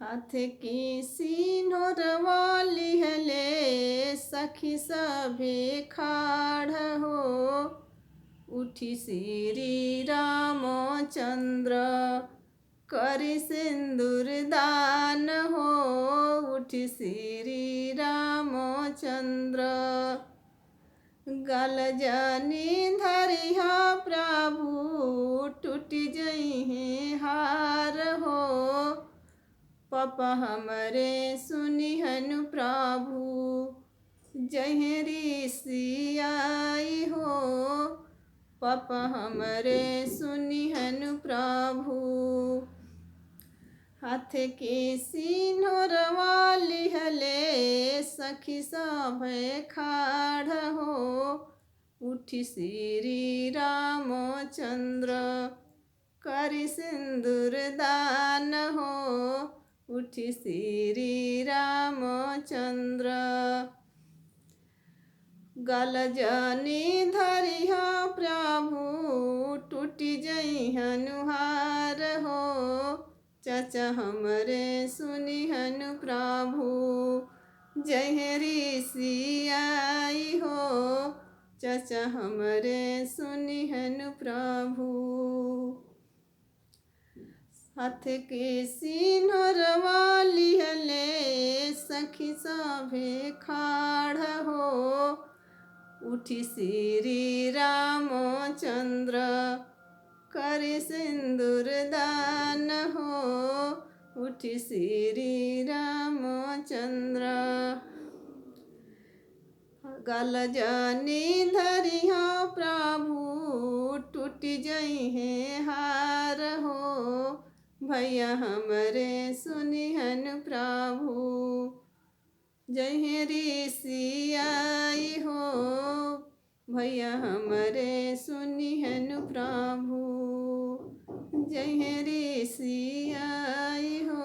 हाथ की सिन्होरवा लिहले सखी सभे खाड़ हो। उठी श्री रामचंद्र करि सिंदूर दान हो। उठी श्री रामचंद्र गल जनी धरिहा प्रभु टूट जइहे हार हो। पापा हमरे सुनिहन प्रभु जहे ऋषि आई हो। पापा हमरे सुनिहन प्रभु हाथ के सिन्होरवा लिहले सखी सभे खाड़ हो। उठी श्री रामचंद्र करि सिंदूर दान हो। उठी श्री रामचंद्र गल जनी धरिहा प्रभु टूटी जइहन हार हो। चाचा हमरे सुनिहन प्रभु जहे ऋषि आई हो। चाचा हमरे सुनिहन प्रभु हाथ के सिन्होरवा लिहले सखी सभे खाड़ हो। उठी श्री रामचंद्र करि सिंदूर दान हो। उठी श्री रामचंद्र गल जनी धरिहा प्रभु टूट जइहे हार हो। भैया हमरे सुनिहन प्रभु जहे ऋषि आई हो। भैया हमरे सुनिहन प्रभु जहे ऋषि आई हो।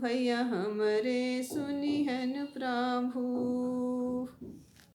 भैया हमरे सुनिहन प्रभु।